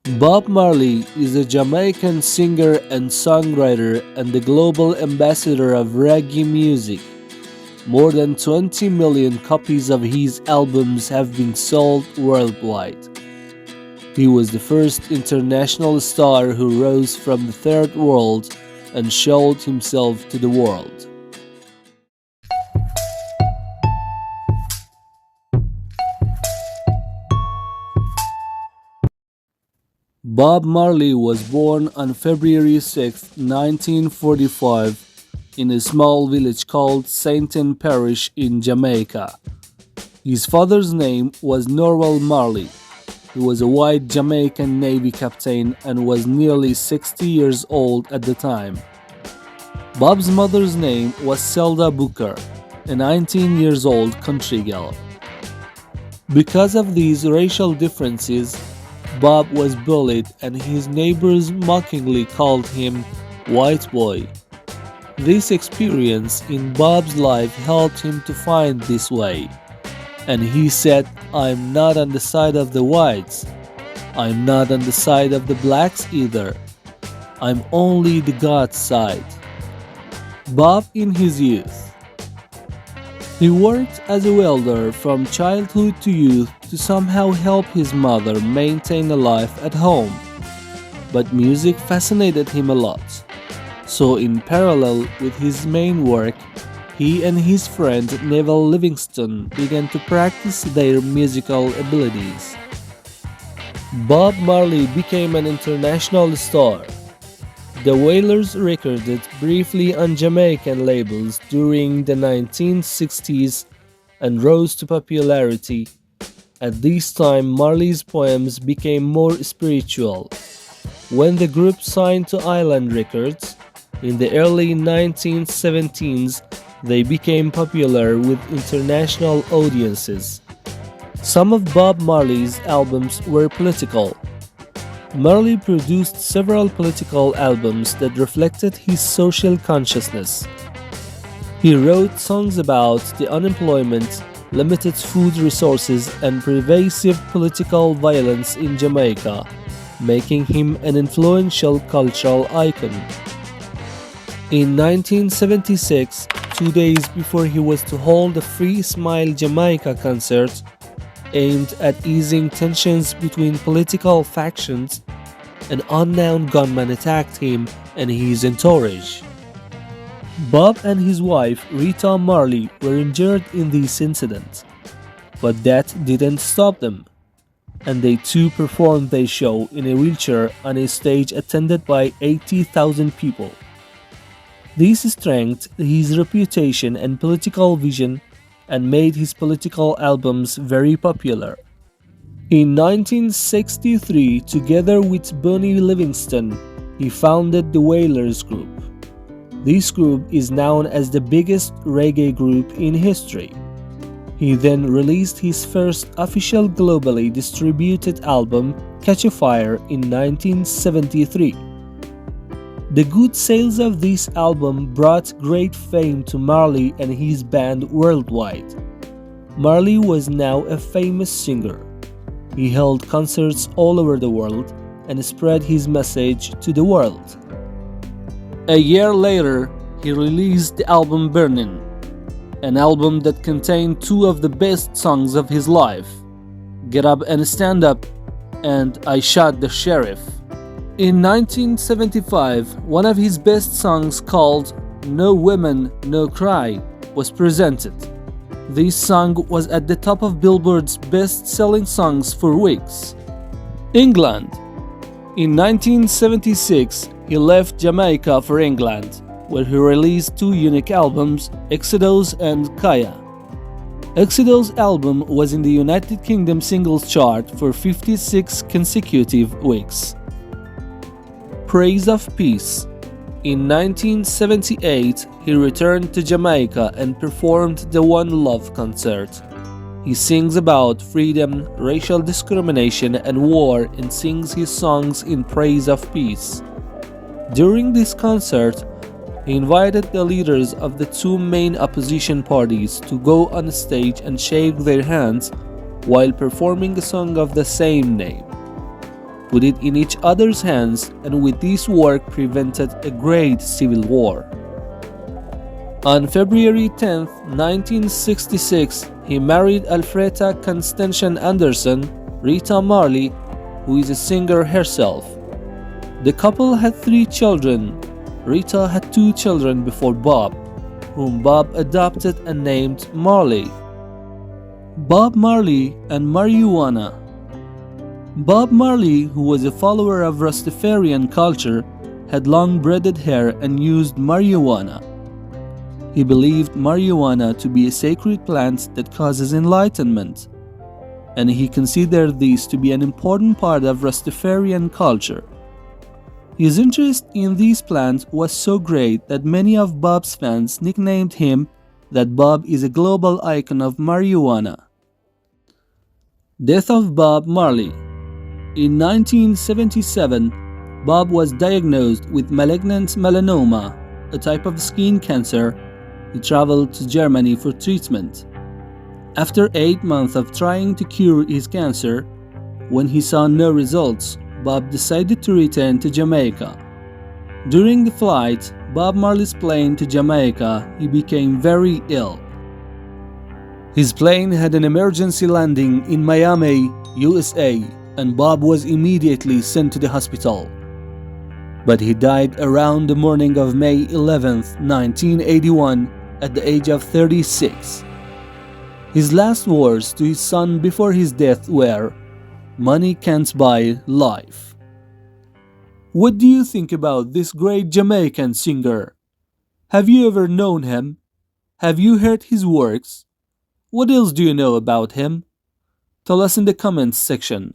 Bob Marley is a Jamaican singer and songwriter and the global ambassador of reggae music. More than 20 million copies of his albums have been sold worldwide. He was the first international star who rose from the third world and showed himself to the world. Bob Marley was born on February 6, 1945, in a small village called Sainton Parish in Jamaica. His father's name was Norwell Marley. He was a white Jamaican Navy captain and was nearly 60 years old at the time. Bob's mother's name was Zelda Booker, a 19 years old country girl. Because of these racial differences, Bob was bullied and his neighbors mockingly called him "white boy." This experience in Bob's life helped him to find this way, and he said, "I'm not on the side of the whites. I'm not on the side of the blacks either. I'm only the God's side." Bob in his youth. He worked as a welder from childhood to youth to somehow help his mother maintain a life at home. But music fascinated him a lot. So in parallel with his main work, he and his friend Neville Livingston began to practice their musical abilities. Bob Marley became an international star. The Wailers recorded briefly on Jamaican labels during the 1960s and rose to popularity. At this time, Marley's poems became more spiritual. When the group signed to Island Records in the early 1970s, they became popular with international audiences. Some of Bob Marley's albums were political. Marley produced several political albums that reflected his social consciousness. He wrote songs about the unemployment, limited food resources, and pervasive political violence in Jamaica, making him an influential cultural icon. In 1976, 2 days before he was to hold a Free Smile Jamaica concert, aimed at easing tensions between political factions, an unknown gunman attacked him and his entourage. Bob and his wife Rita Marley were injured in this incident, but that didn't stop them, and they too performed their show in a wheelchair on a stage attended by 80,000 people. This strengthened his reputation and political vision and made his political albums very popular. In 1963, together with Bonnie Livingston, he founded the Wailers group. This group is known as the biggest reggae group in history. He then released his first official globally distributed album, Catch a Fire, in 1973. The good sales of this album brought great fame to Marley and his band worldwide. Marley was now a famous singer. He held concerts all over the world and spread his message to the world. A year later, he released the album Burnin', an album that contained two of the best songs of his life, Get Up and Stand Up and I Shot the Sheriff. In 1975, one of his best songs called No Women, No Cry was presented. This song was at the top of Billboard's best-selling songs for weeks. England. In 1976, he left Jamaica for England, where he released two unique albums, Exodus and Kaya. Exodus' album was in the United Kingdom singles chart for 56 consecutive weeks. Praise of Peace. In 1978, he returned to Jamaica and performed the One Love concert. He sings about freedom, racial discrimination, and war and sings his songs in praise of peace. During this concert, he invited the leaders of the two main opposition parties to go on stage and shake their hands while performing a song of the same name. put it in each other's hands, and with this work prevented a great civil war. On February 10, 1966, he married Alfreda Constantian Anderson, Rita Marley, who is a singer herself. The couple had 3 children. Rita had 2 children before Bob, whom Bob adopted and named Marley. Bob Marley and marijuana. Bob Marley, who was a follower of Rastafarian culture, had long braided hair and used marijuana. He believed marijuana to be a sacred plant that causes enlightenment, and he considered this to be an important part of Rastafarian culture. His interest in this plant was so great that many of Bob's fans nicknamed him that Bob is a global icon of marijuana. Death of Bob Marley. In 1977, Bob was diagnosed with malignant melanoma, a type of skin cancer. He traveled to Germany for treatment. After 8 months of trying to cure his cancer, when he saw no results, Bob decided to return to Jamaica. During the flight, Bob Marley's plane to Jamaica, he became very ill. His plane had an emergency landing in Miami, USA, and Bob was immediately sent to the hospital. But he died around the morning of May 11, 1981, at the age of 36. His last words to his son before his death were, "Money can't buy life." What do you think about this great Jamaican singer? Have you ever known him? Have you heard his works? What else do you know about him? Tell us in the comments section.